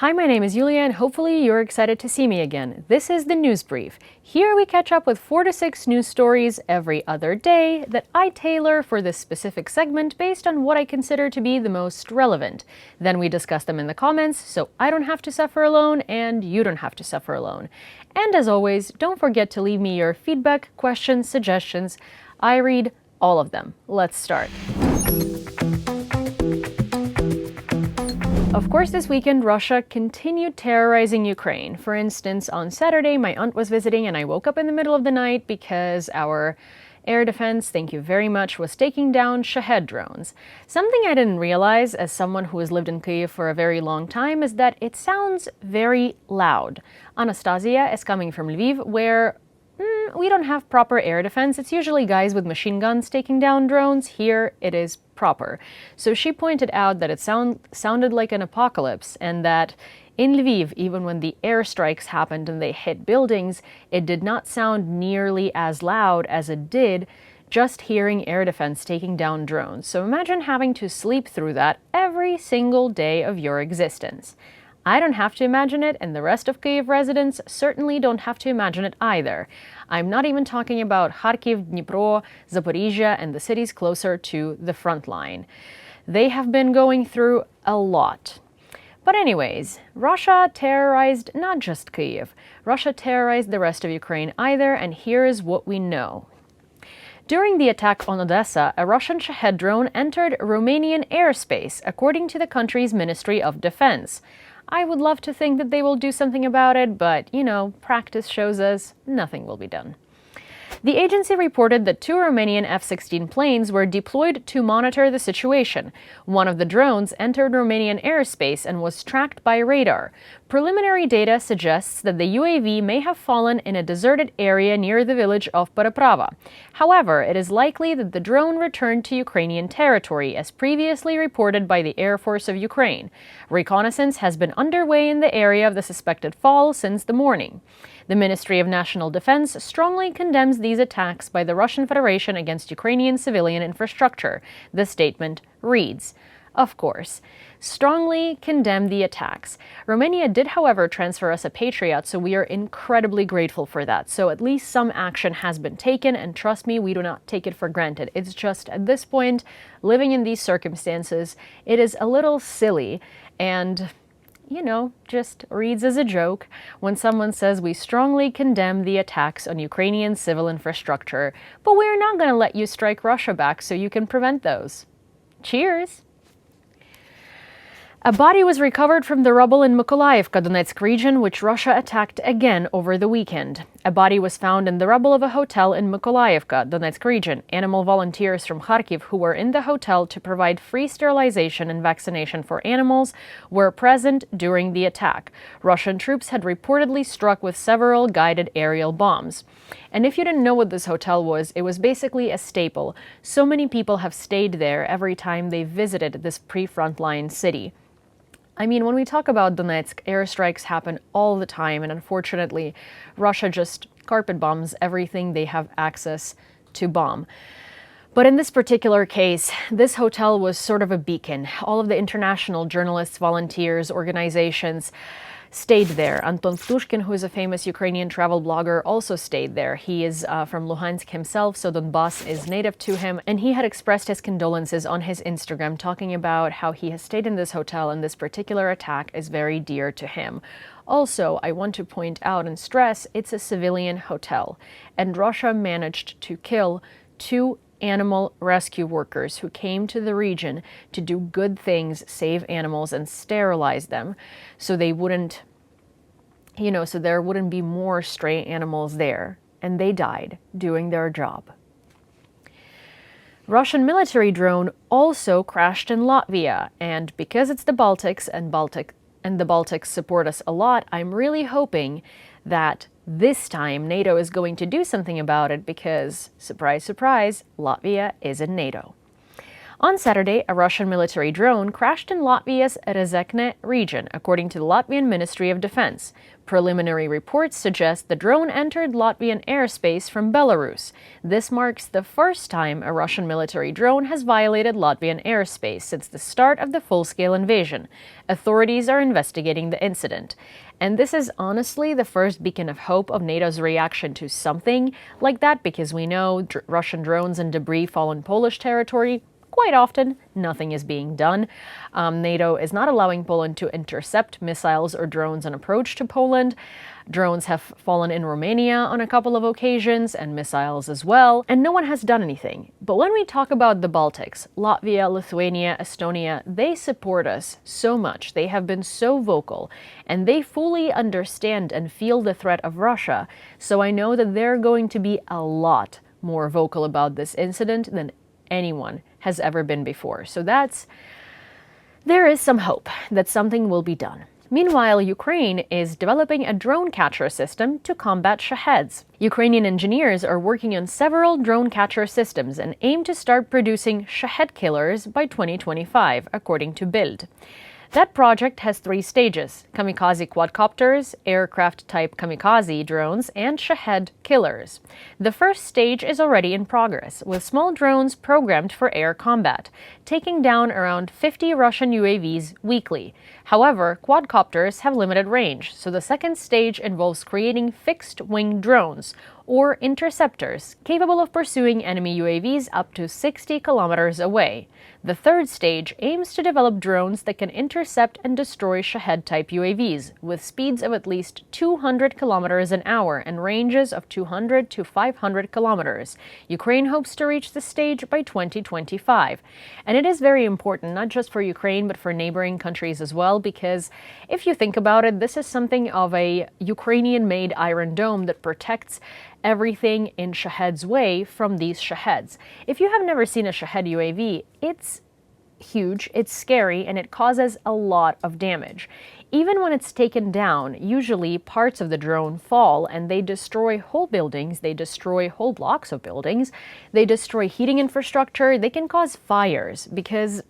Hi, my name is Yulia, and hopefully you're excited to see me again. This is the News Brief. Here we catch up with 4 to 6 news stories every other day that I tailor for this specific segment based on what I consider to be the most relevant. Then we discuss them in the comments, so I don't have to suffer alone and you don't have to suffer alone. And as always, don't forget to leave me your feedback, questions, suggestions. I read all of them. Let's start. Of course, this weekend, Russia continued terrorizing Ukraine. For instance, on Saturday, my aunt was visiting and I woke up in the middle of the night because our air defense, thank you very much, was taking down Shahed drones. Something I didn't realize as someone who has lived in Kyiv for a very long time is that it sounds very loud. Anastasia is coming from Lviv, where we don't have proper air defense. It's usually guys with machine guns taking down drones. Here it is proper. So she pointed out that it sounded like an apocalypse, and that in Lviv, even when the airstrikes happened and they hit buildings, it did not sound nearly as loud as it did just hearing air defense taking down drones. So imagine having to sleep through that every single day of your existence. I don't have to imagine it, and the rest of Kyiv residents certainly don't have to imagine it either. I'm not even talking about Kharkiv, Dnipro, Zaporizhia, and the cities closer to the front line. They have been going through a lot. But anyways, Russia terrorized not just Kyiv. Russia terrorized the rest of Ukraine either, and here is what we know. During the attack on Odessa, a Russian Shahed drone entered Romanian airspace, according to the country's Ministry of Defense. I would love to think that they will do something about it, but, practice shows us nothing will be done. The agency reported that 2 Romanian F-16 planes were deployed to monitor the situation. One of the drones entered Romanian airspace and was tracked by radar. Preliminary data suggests that the UAV may have fallen in a deserted area near the village of Pereprava. However, it is likely that the drone returned to Ukrainian territory, as previously reported by the Air Force of Ukraine. Reconnaissance has been underway in the area of the suspected fall since the morning. The Ministry of National Defense strongly condemns these attacks by the Russian Federation against Ukrainian civilian infrastructure. The statement reads, of course, strongly condemn the attacks. Romania did, however, transfer us a Patriot, so we are incredibly grateful for that. So at least some action has been taken, and trust me, we do not take it for granted. It's just, at this point, living in these circumstances, it is a little silly and just reads as a joke when someone says we strongly condemn the attacks on Ukrainian civil infrastructure, but we're not going to let you strike Russia back so you can prevent those. Cheers! A body was recovered from the rubble in Mykolaiivka, Donetsk region, which Russia attacked again over the weekend. A body was found in the rubble of a hotel in Mykolaiivka, Donetsk region. Animal volunteers from Kharkiv who were in the hotel to provide free sterilization and vaccination for animals were present during the attack. Russian troops had reportedly struck with several guided aerial bombs. And if you didn't know what this hotel was, it was basically a staple. So many people have stayed there every time they visited this pre-frontline city. I mean, when we talk about Donetsk, airstrikes happen all the time, and unfortunately, Russia just carpet bombs everything they have access to bomb. But in this particular case, this hotel was sort of a beacon. All of the international journalists, volunteers, organizations stayed there. Anton Ptushkin, who is a famous Ukrainian travel blogger, also stayed there. He is from Luhansk himself, so Donbass is native to him, and he had expressed his condolences on his Instagram, talking about how he has stayed in this hotel and this particular attack is very dear to him. Also, I want to point out and stress, it's a civilian hotel, and Russia managed to kill 2 animal rescue workers who came to the region to do good things, save animals and sterilize them, so they wouldn't, so there wouldn't be more stray animals there. And they died doing their job. Russian military drone also crashed in Latvia, and because it's the Baltics and the Baltics support us a lot, I'm really hoping that this time NATO is going to do something about it because, surprise, surprise, Latvia is in NATO. On Saturday, a Russian military drone crashed in Latvia's Rezekne region, according to the Latvian Ministry of Defense. Preliminary reports suggest the drone entered Latvian airspace from Belarus. This marks the first time a Russian military drone has violated Latvian airspace since the start of the full-scale invasion. Authorities are investigating the incident. And this is honestly the first beacon of hope of NATO's reaction to something like that, because we know Russian drones and debris fall in Polish territory. Quite often, nothing is being done. NATO is not allowing Poland to intercept missiles or drones on approach to Poland. Drones have fallen in Romania on a couple of occasions, and missiles as well, and no one has done anything. But when we talk about the Baltics, Latvia, Lithuania, Estonia, they support us so much. They have been so vocal, and they fully understand and feel the threat of Russia. So I know that they're going to be a lot more vocal about this incident than anyone has ever been before. So there is some hope that something will be done. Meanwhile, Ukraine is developing a drone catcher system to combat Shaheds. Ukrainian engineers are working on several drone catcher systems and aim to start producing Shahed killers by 2025, according to Bild. That project has 3 stages: kamikaze quadcopters, aircraft-type kamikaze drones, and Shahed killers. The first stage is already in progress, with small drones programmed for air combat, taking down around 50 Russian UAVs weekly. However, quadcopters have limited range, so the second stage involves creating fixed-wing drones, or interceptors, capable of pursuing enemy UAVs up to 60 kilometers away. The third stage aims to develop drones that can intercept and destroy Shahed-type UAVs, with speeds of at least 200 kilometers an hour and ranges of 200 to 500 kilometers. Ukraine hopes to reach this stage by 2025. And it is very important, not just for Ukraine, but for neighboring countries as well, because if you think about it, this is something of a Ukrainian-made Iron Dome that protects everything in Shahed's way from these Shaheds. If you have never seen a Shahed UAV, it's huge, it's scary, and it causes a lot of damage. Even when it's taken down, usually parts of the drone fall and they destroy whole buildings, they destroy whole blocks of buildings, they destroy heating infrastructure, they can cause fires, because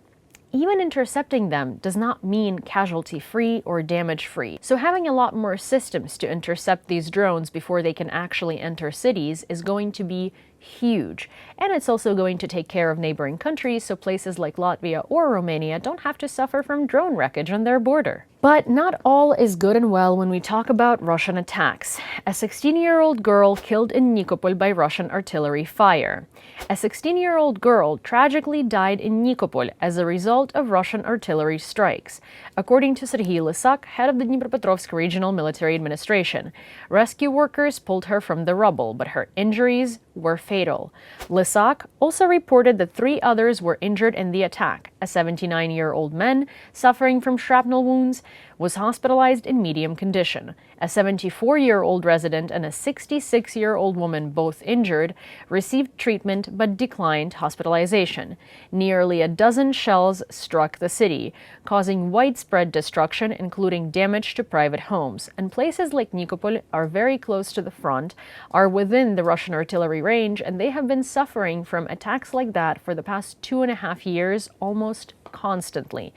even intercepting them does not mean casualty-free or damage-free. So having a lot more systems to intercept these drones before they can actually enter cities is going to be huge. And it's also going to take care of neighboring countries, so places like Latvia or Romania don't have to suffer from drone wreckage on their border. But not all is good and well when we talk about Russian attacks. A 16-year-old girl killed in Nikopol by Russian artillery fire. A 16-year-old girl tragically died in Nikopol as a result of Russian artillery strikes, according to Serhiy Lysak, head of the Dnipropetrovsk Regional Military Administration. Rescue workers pulled her from the rubble, but her injuries were fatal. Lysak also reported that 3 others were injured in the attack. A 79-year-old man suffering from shrapnel wounds was hospitalized in medium condition. A 74-year-old resident and a 66-year-old woman, both injured, received treatment but declined hospitalization. Nearly a dozen shells struck the city, causing widespread destruction, including damage to private homes. And places like Nikopol are very close to the front, are within the Russian artillery range, and they have been suffering from attacks like that for the past 2.5 years, almost constantly.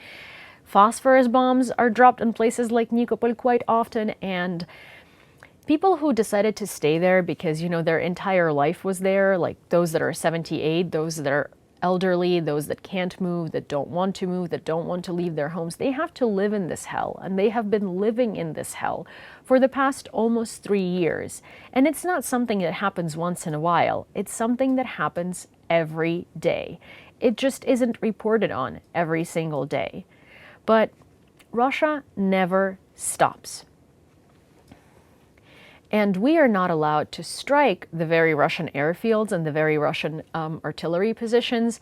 Phosphorus bombs are dropped in places like Nikopol quite often, and people who decided to stay there because, their entire life was there, like those that are 78, those that are elderly, those that can't move, that don't want to move, that don't want to leave their homes, they have to live in this hell, and they have been living in this hell for the past almost 3 years. And it's not something that happens once in a while, it's something that happens every day. It just isn't reported on every single day. But Russia never stops. And we are not allowed to strike the very Russian airfields and the very Russian artillery positions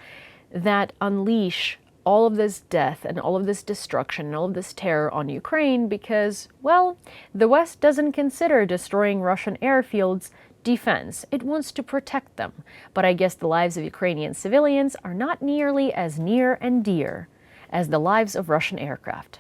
that unleash all of this death and all of this destruction and all of this terror on Ukraine because, well, the West doesn't consider destroying Russian airfields defense. It wants to protect them. But I guess the lives of Ukrainian civilians are not nearly as near and dear as the lives of Russian aircraft.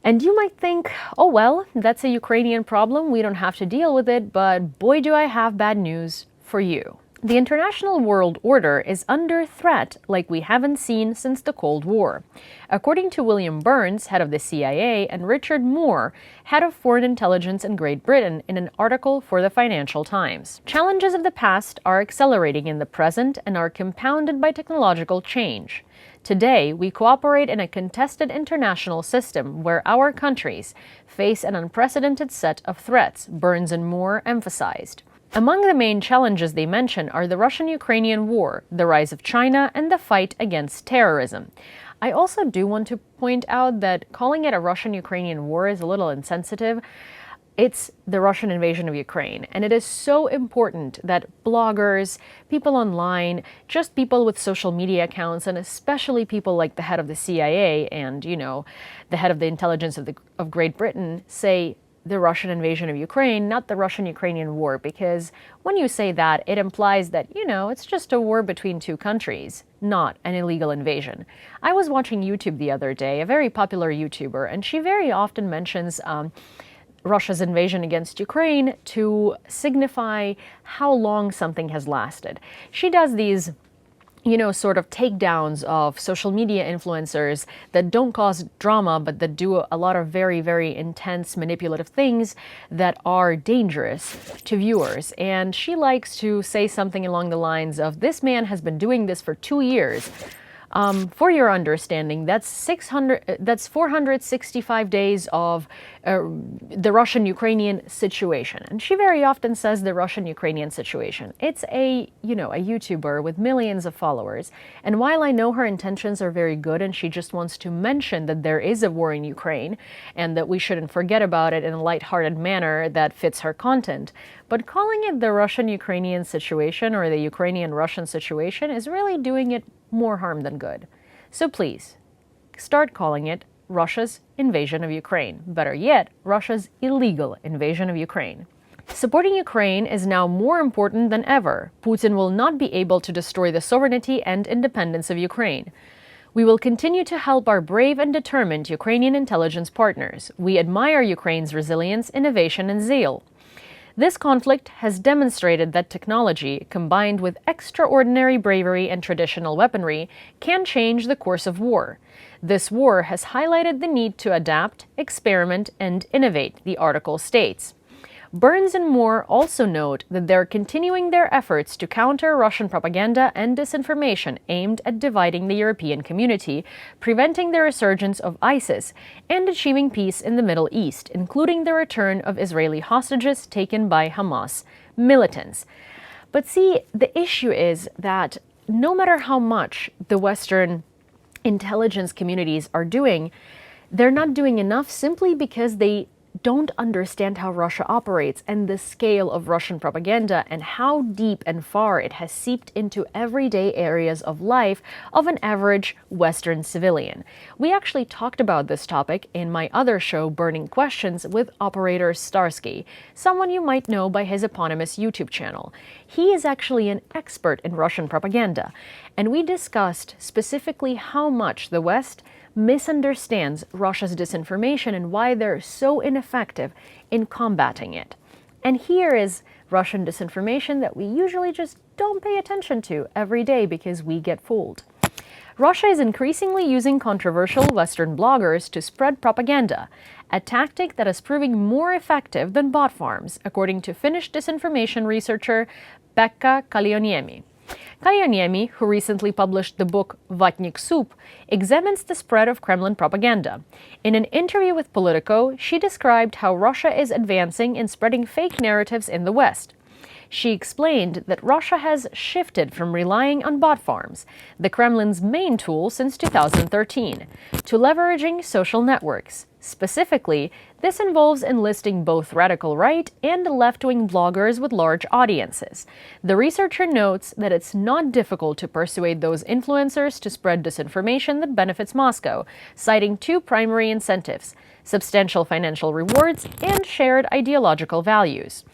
And you might think, oh well, that's a Ukrainian problem, we don't have to deal with it, but boy do I have bad news for you. The international world order is under threat like we haven't seen since the Cold War. According to William Burns, head of the CIA, and Richard Moore, head of foreign intelligence in Great Britain, in an article for the Financial Times. Challenges of the past are accelerating in the present and are compounded by technological change. Today, we cooperate in a contested international system where our countries face an unprecedented set of threats, Burns and Moore emphasized. Among the main challenges they mention are the Russian-Ukrainian war, the rise of China, and the fight against terrorism. I also do want to point out that calling it a Russian-Ukrainian war is a little insensitive. It's the Russian invasion of Ukraine, and it is so important that bloggers, people online, just people with social media accounts, and especially people like the head of the CIA and, the head of the intelligence of Great Britain say the Russian invasion of Ukraine, not the Russian-Ukrainian war, because when you say that, it implies that, it's just a war between two countries, not an illegal invasion. I was watching YouTube the other day, a very popular YouTuber, and she very often mentions Russia's invasion against Ukraine to signify how long something has lasted. She does these sort of takedowns of social media influencers that don't cause drama, but that do a lot of very, very intense manipulative things that are dangerous to viewers. And she likes to say something along the lines of, this man has been doing this for 2 years. For your understanding, that's 465 days of the Russian-Ukrainian situation. And she very often says the Russian-Ukrainian situation. It's a YouTuber with millions of followers. And while I know her intentions are very good and she just wants to mention that there is a war in Ukraine and that we shouldn't forget about it in a lighthearted manner that fits her content, but calling it the Russian-Ukrainian situation or the Ukrainian-Russian situation is really doing it more harm than good. So please, start calling it Russia's invasion of Ukraine. Better yet, Russia's illegal invasion of Ukraine. Supporting Ukraine is now more important than ever. Putin will not be able to destroy the sovereignty and independence of Ukraine. We will continue to help our brave and determined Ukrainian intelligence partners. We admire Ukraine's resilience, innovation, and zeal. This conflict has demonstrated that technology, combined with extraordinary bravery and traditional weaponry, can change the course of war. This war has highlighted the need to adapt, experiment, and innovate, the article states. Burns and Moore also note that they're continuing their efforts to counter Russian propaganda and disinformation aimed at dividing the European community, preventing the resurgence of ISIS, and achieving peace in the Middle East, including the return of Israeli hostages taken by Hamas militants. But see, the issue is that no matter how much the Western intelligence communities are doing, they're not doing enough simply because they don't understand how Russia operates and the scale of Russian propaganda and how deep and far it has seeped into everyday areas of life of an average Western civilian. We actually talked about this topic in my other show, Burning Questions, with Operator Starsky, someone you might know by his eponymous YouTube channel. He is actually an expert in Russian propaganda, and we discussed specifically how much the West misunderstands Russia's disinformation and why they're so ineffective in combating it. And here is Russian disinformation that we usually just don't pay attention to every day because we get fooled. Russia is increasingly using controversial Western bloggers to spread propaganda, a tactic that is proving more effective than bot farms, according to Finnish disinformation researcher Pekka Kallioiniemi. Kallioiniemi, who recently published the book Vatnik Soup, examines the spread of Kremlin propaganda. In an interview with Politico, she described how Russia is advancing in spreading fake narratives in the West. She explained that Russia has shifted from relying on bot farms, the Kremlin's main tool since 2013, to leveraging social networks. Specifically, this involves enlisting both radical right and left-wing bloggers with large audiences. The researcher notes that it's not difficult to persuade those influencers to spread disinformation that benefits Moscow, citing two primary incentives: substantial financial rewards and shared ideological values.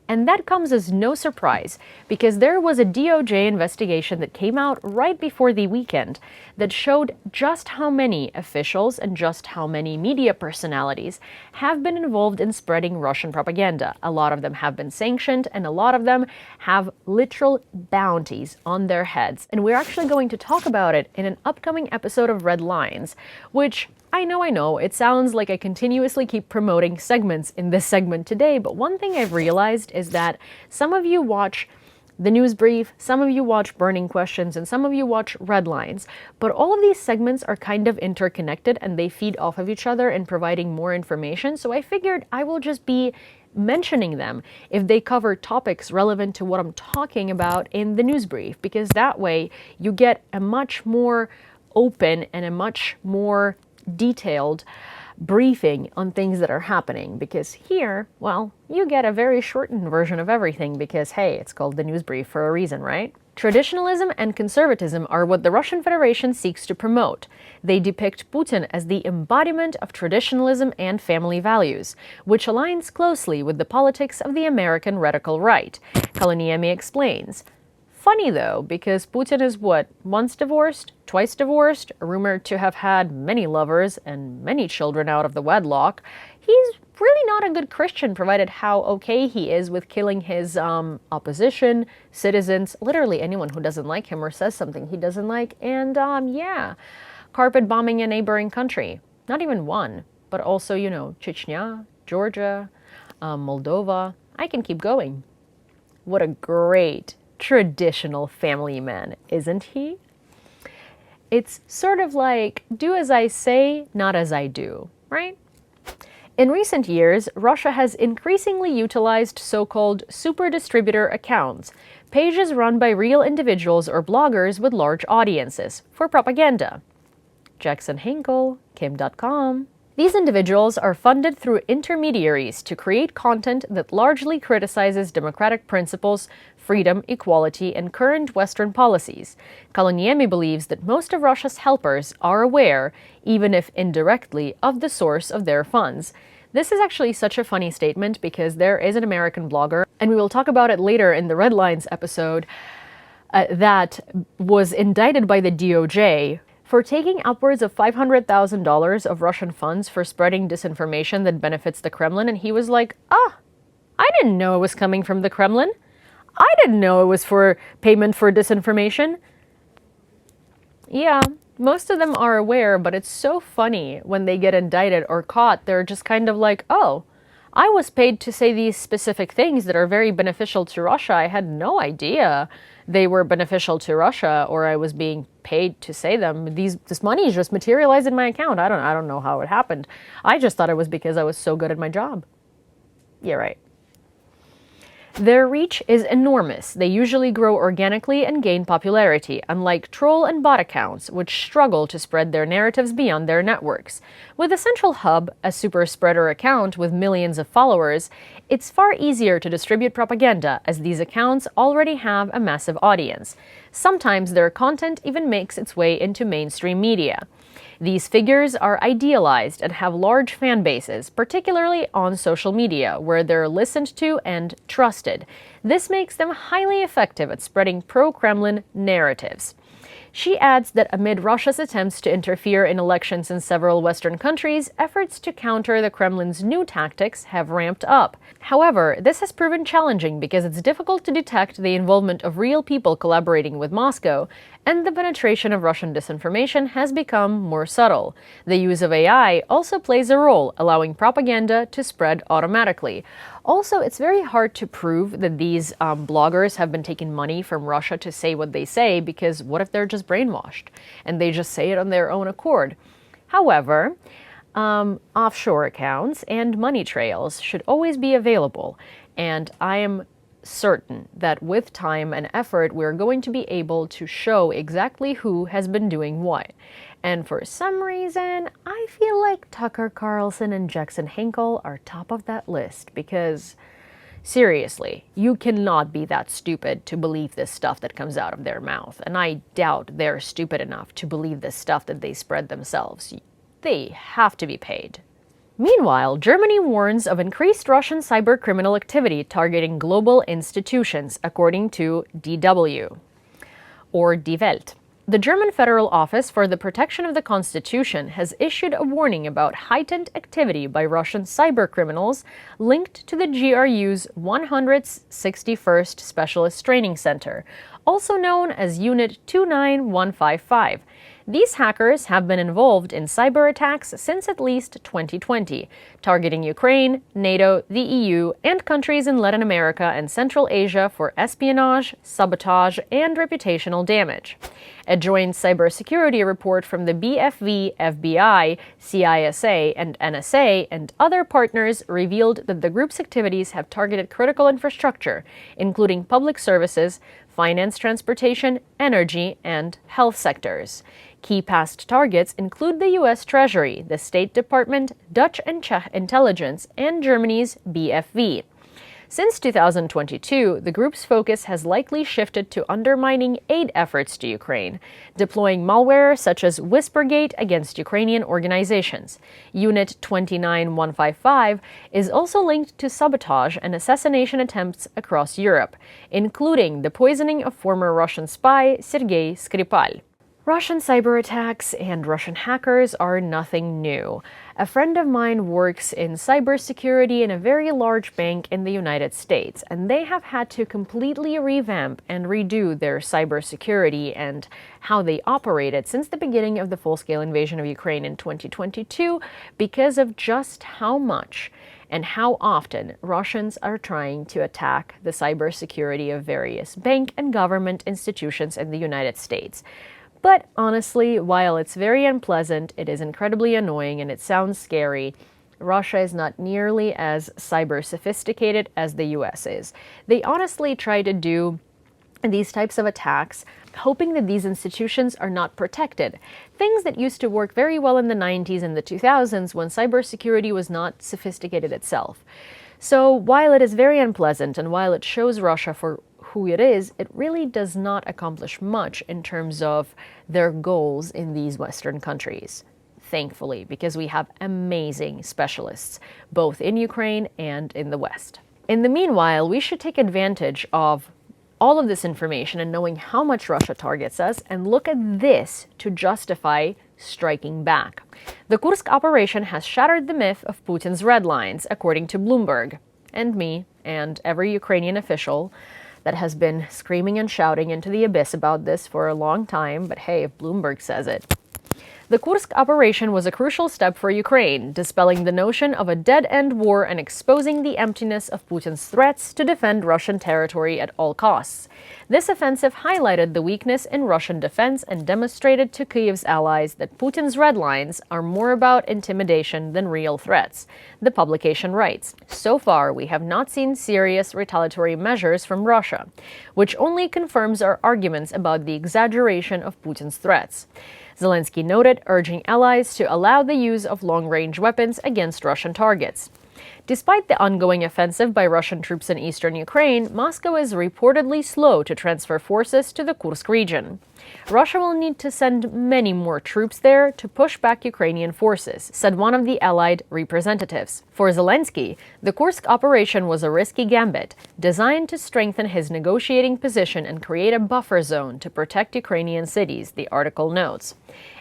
And that comes as no surprise, because there was a DOJ investigation that came out right before the weekend that showed just how many officials and just how many media personalities have been involved in spreading Russian propaganda. A lot of them have been sanctioned, and a lot of them have literal bounties on their heads. And we're actually going to talk about it in an upcoming episode of Red Lines, which I know, it sounds like I continuously keep promoting segments in this segment today, but one thing I've realized is that some of you watch the news brief, some of you watch Burning Questions, and some of you watch Red Lines, but all of these segments are kind of interconnected and they feed off of each other in providing more information, so I figured I will just be mentioning them if they cover topics relevant to what I'm talking about in the news brief, because that way you get a much more open and a much more detailed briefing on things that are happening, because here, well, you get a very shortened version of everything because, hey, it's called the news brief for a reason, right? Traditionalism and conservatism are what the Russian Federation seeks to promote. They depict Putin as the embodiment of traditionalism and family values, which aligns closely with the politics of the American radical right. Kalaniemi explains. Funny though, because Putin is what, once divorced, twice divorced, rumored to have had many lovers and many children out of the wedlock. He's really not a good Christian, provided how okay he is with killing his opposition, citizens, literally anyone who doesn't like him or says something he doesn't like, and yeah, carpet bombing a neighboring country. Not even one, but also, you know, Chechnya, Georgia, Moldova. I can keep going. What a great traditional family man, isn't he? It's sort of like, do as I say, not as I do, right? In recent years, Russia has increasingly utilized so-called super distributor accounts, pages run by real individuals or bloggers with large audiences, for propaganda. Jackson Hinkle, Kim.com. These individuals are funded through intermediaries to create content that largely criticizes democratic principles, freedom, equality, and current Western policies. Kalaniemi believes that most of Russia's helpers are aware, even if indirectly, of the source of their funds. This is actually such a funny statement because there is an American blogger, and we will talk about it later in the Red Lines episode, that was indicted by the DOJ for taking upwards of $500,000 of Russian funds for spreading disinformation that benefits the Kremlin, and he was like, I didn't know it was coming from the Kremlin. I didn't know it was for payment for disinformation. Yeah, most of them are aware, but it's so funny when they get indicted or caught, they're just kind of like, oh, I was paid to say these specific things that are very beneficial to Russia. I had no idea they were beneficial to Russia, or I was being paid to say them. This money just materialized in my account. I don't know how it happened. I just thought it was because I was so good at my job. Yeah, right. Their reach is enormous. They usually grow organically and gain popularity, unlike troll and bot accounts, which struggle to spread their narratives beyond their networks. With a central hub, a super spreader account with millions of followers, it's far easier to distribute propaganda, as these accounts already have a massive audience. Sometimes their content even makes its way into mainstream media. These figures are idealized and have large fan bases, particularly on social media, where they're listened to and trusted. This makes them highly effective at spreading pro-Kremlin narratives. She adds that amid Russia's attempts to interfere in elections in several Western countries, efforts to counter the Kremlin's new tactics have ramped up. However, this has proven challenging because it's difficult to detect the involvement of real people collaborating with Moscow, and the penetration of Russian disinformation has become more subtle. The use of AI also plays a role, allowing propaganda to spread automatically. Also, it's very hard to prove that these bloggers have been taking money from Russia to say what they say, because what if they're just brainwashed and they just say it on their own accord? However, offshore accounts and money trails should always be available, and I am certain that with time and effort, we're going to be able to show exactly who has been doing what. And for some reason, I feel like Tucker Carlson and Jackson Hinkle are top of that list, because seriously, you cannot be that stupid to believe this stuff that comes out of their mouth. And I doubt they're stupid enough to believe this stuff that they spread themselves. They have to be paid. Meanwhile, Germany warns of increased Russian cybercriminal activity targeting global institutions, according to DW, or Die Welt. The German Federal Office for the Protection of the Constitution has issued a warning about heightened activity by Russian cybercriminals linked to the GRU's 161st Specialist Training Center, also known as Unit 29155. These hackers have been involved in cyber attacks since at least 2020, targeting Ukraine, NATO, the EU, and countries in Latin America and Central Asia for espionage, sabotage, and reputational damage. A joint cybersecurity report from the BFV, FBI, CISA, and NSA and other partners revealed that the group's activities have targeted critical infrastructure, including public services, finance, transportation, energy, and health sectors. Key past targets include the U.S. Treasury, the State Department, Dutch and Czech intelligence, and Germany's BFV. Since 2022, the group's focus has likely shifted to undermining aid efforts to Ukraine, deploying malware such as Whispergate against Ukrainian organizations. Unit 29155 is also linked to sabotage and assassination attempts across Europe, including the poisoning of former Russian spy Sergei Skripal. Russian cyber attacks and Russian hackers are nothing new. A friend of mine works in cybersecurity in a very large bank in the United States, and they have had to completely revamp and redo their cybersecurity and how they operated since the beginning of the full-scale invasion of Ukraine in 2022 because of just how much and how often Russians are trying to attack the cybersecurity of various bank and government institutions in the United States. But honestly, while it's very unpleasant, it is incredibly annoying and it sounds scary, Russia is not nearly as cyber sophisticated as the US is. They honestly try to do these types of attacks, hoping that these institutions are not protected. Things that used to work very well in the 90s and the 2000s when cybersecurity was not sophisticated itself. So while it is very unpleasant and while it shows Russia for who it is, it really does not accomplish much in terms of their goals in these Western countries. Thankfully, because we have amazing specialists, both in Ukraine and in the West. In the meanwhile, we should take advantage of all of this information and knowing how much Russia targets us and look at this to justify striking back. The Kursk operation has shattered the myth of Putin's red lines, according to Bloomberg, and me, and every Ukrainian official that has been screaming and shouting into the abyss about this for a long time, but hey, if Bloomberg says it. The Kursk operation was a crucial step for Ukraine, dispelling the notion of a dead-end war and exposing the emptiness of Putin's threats to defend Russian territory at all costs. This offensive highlighted the weakness in Russian defense and demonstrated to Kyiv's allies that Putin's red lines are more about intimidation than real threats. The publication writes, "So far, we have not seen serious retaliatory measures from Russia, which only confirms our arguments about the exaggeration of Putin's threats." Zelensky noted, urging allies to allow the use of long-range weapons against Russian targets. Despite the ongoing offensive by Russian troops in eastern Ukraine, Moscow is reportedly slow to transfer forces to the Kursk region. Russia will need to send many more troops there to push back Ukrainian forces, said one of the allied representatives. For Zelensky, the Kursk operation was a risky gambit, designed to strengthen his negotiating position and create a buffer zone to protect Ukrainian cities, the article notes.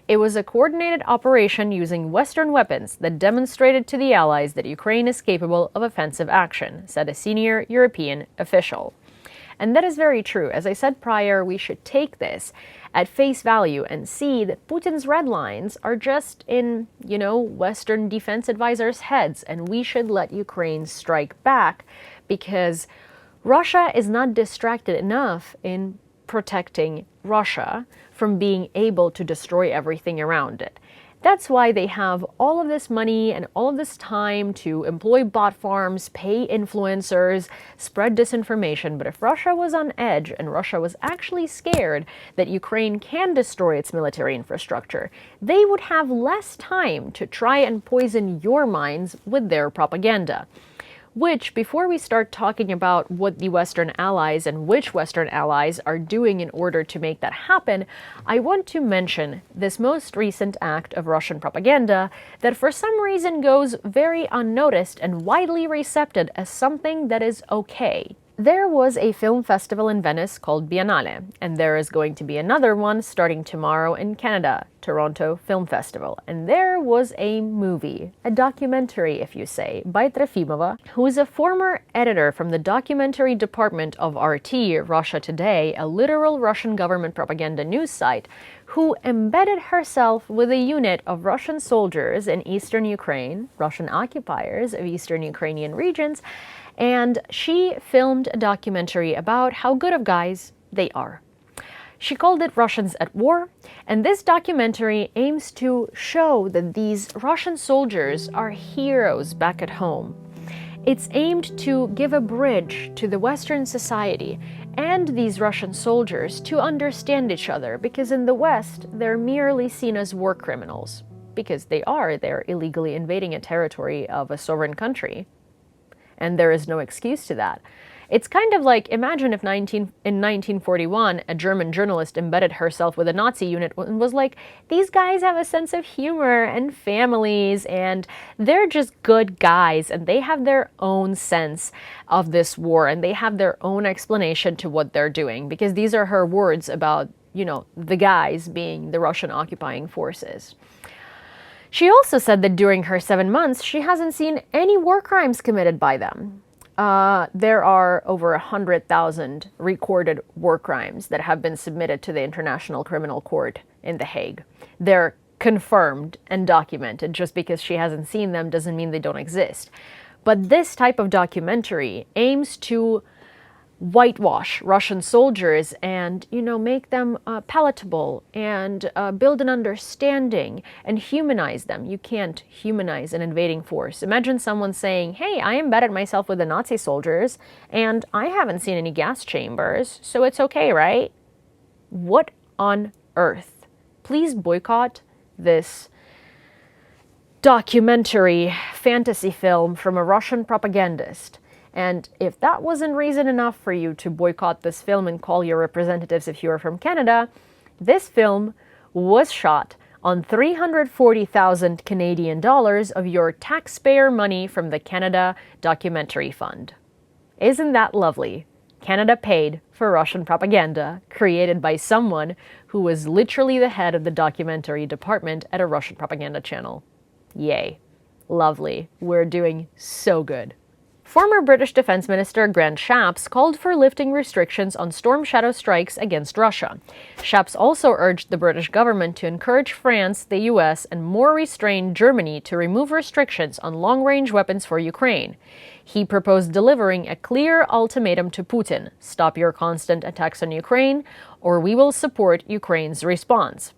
It was a coordinated operation using Western weapons that demonstrated to the Allies that Ukraine is capable of offensive action, said a senior European official. And that is very true. As I said prior, we should take this at face value and see that Putin's red lines are just in, Western defense advisors' heads, and we should let Ukraine strike back because Russia is not distracted enough in protecting Russia from being able to destroy everything around it. That's why they have all of this money and all of this time to employ bot farms, pay influencers, spread disinformation. But if Russia was on edge and Russia was actually scared that Ukraine can destroy its military infrastructure, they would have less time to try and poison your minds with their propaganda. Which, before we start talking about what the Western allies and which Western allies are doing in order to make that happen, I want to mention this most recent act of Russian propaganda that for some reason goes very unnoticed and widely accepted as something that is okay. There was a film festival in Venice called Biennale, and there is going to be another one starting tomorrow in Canada, Toronto Film Festival. And there was a movie, a documentary, if you say, by Trofimova, who is a former editor from the documentary department of RT, Russia Today, a literal Russian government propaganda news site, who embedded herself with a unit of Russian soldiers in eastern Ukraine, Russian occupiers of eastern Ukrainian regions, and she filmed a documentary about how good of guys they are. She called it Russians at War, and this documentary aims to show that these Russian soldiers are heroes back at home. It's aimed to give a bridge to the Western society and these Russian soldiers to understand each other, because in the West, they're merely seen as war criminals. Because they're illegally invading a territory of a sovereign country. And there is no excuse to that. It's kind of like, imagine if in 1941, a German journalist embedded herself with a Nazi unit and was like, these guys have a sense of humor and families, and they're just good guys, and they have their own sense of this war, and they have their own explanation to what they're doing, because these are her words about, the guys being the Russian occupying forces. She also said that during her 7 months, she hasn't seen any war crimes committed by them. There are over 100,000 recorded war crimes that have been submitted to the International Criminal Court in The Hague. They're confirmed and documented. Just because she hasn't seen them doesn't mean they don't exist. But this type of documentary aims to whitewash Russian soldiers and, make them palatable and build an understanding and humanize them. You can't humanize an invading force. Imagine someone saying, hey, I embedded myself with the Nazi soldiers and I haven't seen any gas chambers, so it's okay, right? What on earth? Please boycott this documentary fantasy film from a Russian propagandist. And if that wasn't reason enough for you to boycott this film and call your representatives if you are from Canada, this film was shot on 340,000 Canadian dollars of your taxpayer money from the Canada Documentary Fund. Isn't that lovely? Canada paid for Russian propaganda created by someone who was literally the head of the documentary department at a Russian propaganda channel. Yay. Lovely. We're doing so good. Former British Defense Minister Grant Shapps called for lifting restrictions on Storm Shadow strikes against Russia. Shapps also urged the British government to encourage France, the US, and more restrained Germany to remove restrictions on long-range weapons for Ukraine. He proposed delivering a clear ultimatum to Putin: stop your constant attacks on Ukraine, or we will support Ukraine's response.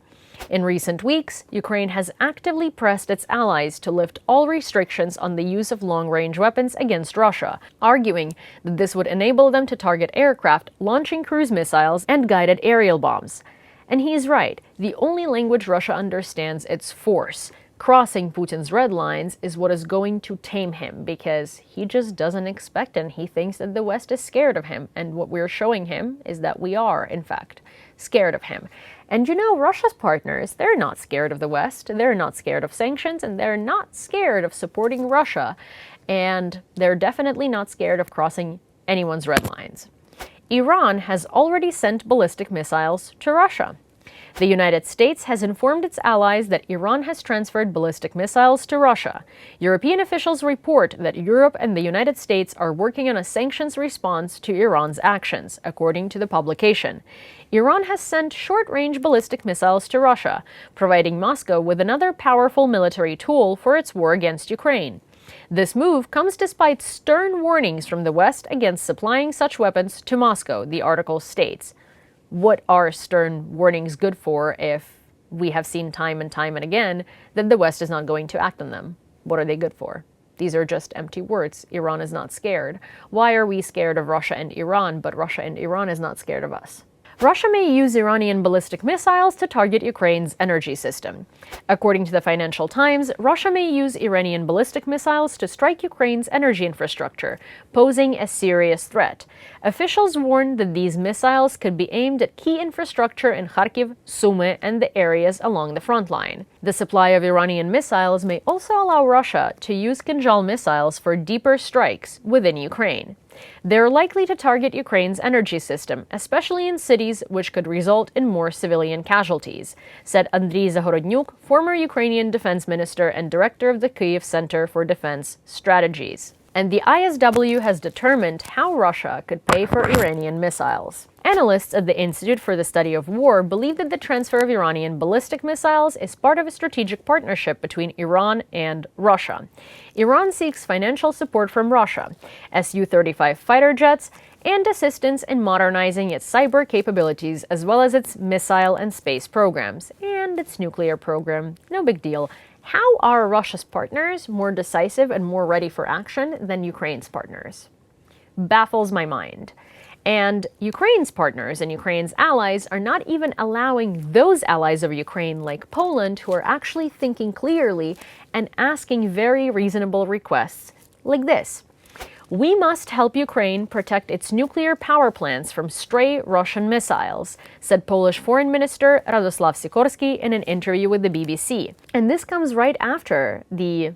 In recent weeks, Ukraine has actively pressed its allies to lift all restrictions on the use of long-range weapons against Russia, arguing that this would enable them to target aircraft launching cruise missiles and guided aerial bombs. And he's right. The only language Russia understands is force. Crossing Putin's red lines is what is going to tame him, because he just doesn't expect it. He thinks that the West is scared of him, and what we're showing him is that we are, in fact, scared of him. And Russia's partners, they're not scared of the West, they're not scared of sanctions, and they're not scared of supporting Russia, and they're definitely not scared of crossing anyone's red lines. Iran has already sent ballistic missiles to Russia. The United States has informed its allies that Iran has transferred ballistic missiles to Russia. European officials report that Europe and the United States are working on a sanctions response to Iran's actions, according to the publication. Iran has sent short-range ballistic missiles to Russia, providing Moscow with another powerful military tool for its war against Ukraine. This move comes despite stern warnings from the West against supplying such weapons to Moscow, the article states. What are stern warnings good for if we have seen time and time and again that the West is not going to act on them? What are they good for? These are just empty words. Iran is not scared. Why are we scared of Russia and Iran, but Russia and Iran is not scared of us? Russia may use Iranian ballistic missiles to target Ukraine's energy system. According to the Financial Times, Russia may use Iranian ballistic missiles to strike Ukraine's energy infrastructure, posing a serious threat. Officials warned that these missiles could be aimed at key infrastructure in Kharkiv, Sumy, and the areas along the front line. The supply of Iranian missiles may also allow Russia to use Kinzhal missiles for deeper strikes within Ukraine. They're likely to target Ukraine's energy system, especially in cities, which could result in more civilian casualties, said Andriy Zagorodnyuk, former Ukrainian defense minister and director of the Kyiv Center for Defense Strategies. And the ISW has determined how Russia could pay for Iranian missiles. Analysts at the Institute for the Study of War believe that the transfer of Iranian ballistic missiles is part of a strategic partnership between Iran and Russia. Iran seeks financial support from Russia, Su-35 fighter jets, and assistance in modernizing its cyber capabilities as well as its missile and space programs, and its nuclear program. No big deal. How are Russia's partners more decisive and more ready for action than Ukraine's partners? Baffles my mind. And Ukraine's partners and Ukraine's allies are not even allowing those allies of Ukraine like Poland who are actually thinking clearly and asking very reasonable requests like this. We must help Ukraine protect its nuclear power plants from stray Russian missiles, said Polish Foreign Minister Radosław Sikorski in an interview with the BBC. And this comes right after the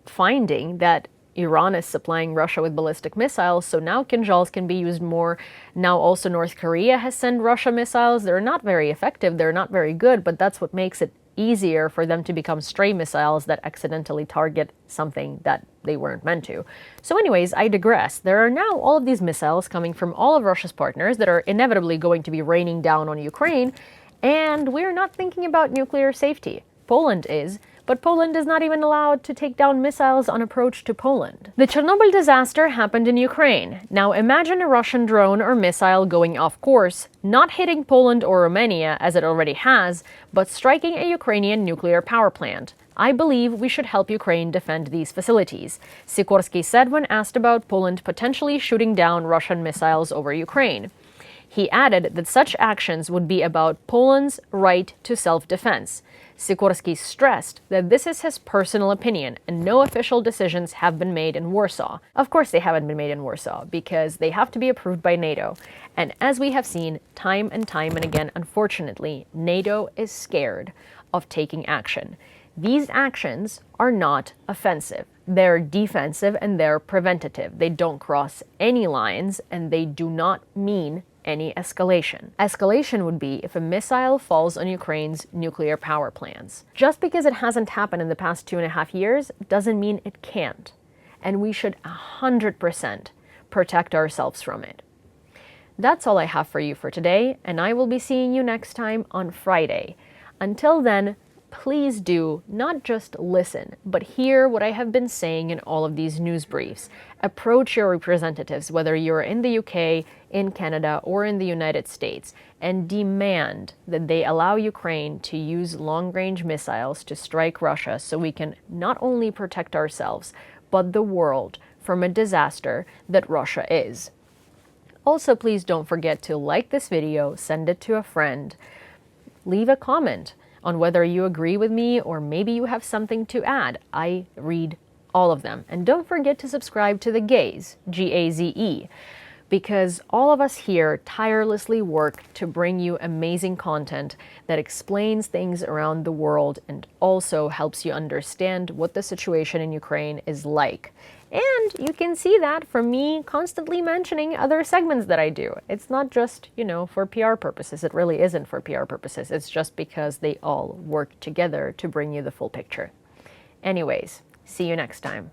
finding that Iran is supplying Russia with ballistic missiles, so now Kinzhals can be used more. Now also North Korea has sent Russia missiles. They're not very effective, they're not very good, but that's what makes it easier for them to become stray missiles that accidentally target something that they weren't meant to. So anyways, I digress. There are now all of these missiles coming from all of Russia's partners that are inevitably going to be raining down on Ukraine, and we're not thinking about nuclear safety. Poland is, but Poland is not even allowed to take down missiles on approach to Poland. The Chernobyl disaster happened in Ukraine. Now imagine a Russian drone or missile going off course, not hitting Poland or Romania as it already has, but striking a Ukrainian nuclear power plant. I believe we should help Ukraine defend these facilities, Sikorski said when asked about Poland potentially shooting down Russian missiles over Ukraine. He added that such actions would be about Poland's right to self-defense. Sikorski stressed that this is his personal opinion and no official decisions have been made in Warsaw. Of course they haven't been made in Warsaw because they have to be approved by NATO. And as we have seen time and again, unfortunately, NATO is scared of taking action. These actions are not offensive. They're defensive and they're preventative. They don't cross any lines and they do not mean any escalation. Escalation would be if a missile falls on Ukraine's nuclear power plants. Just because it hasn't happened in the past 2.5 years doesn't mean it can't. And we should 100% protect ourselves from it. That's all I have for you for today, and I will be seeing you next time on Friday. Until then, please do not just listen, but hear what I have been saying in all of these news briefs. Approach your representatives, whether you're in the UK, in Canada, or in the United States, and demand that they allow Ukraine to use long-range missiles to strike Russia so we can not only protect ourselves, but the world from a disaster that Russia is. Also, please don't forget to like this video, send it to a friend, leave a comment on whether you agree with me or maybe you have something to add. I read all of them. And don't forget to subscribe to The Gaze, G-A-Z-E, because all of us here tirelessly work to bring you amazing content that explains things around the world and also helps you understand what the situation in Ukraine is like. And you can see that from me constantly mentioning other segments that I do. It's not just, for PR purposes. It really isn't for PR purposes. It's just because they all work together to bring you the full picture. Anyways, see you next time.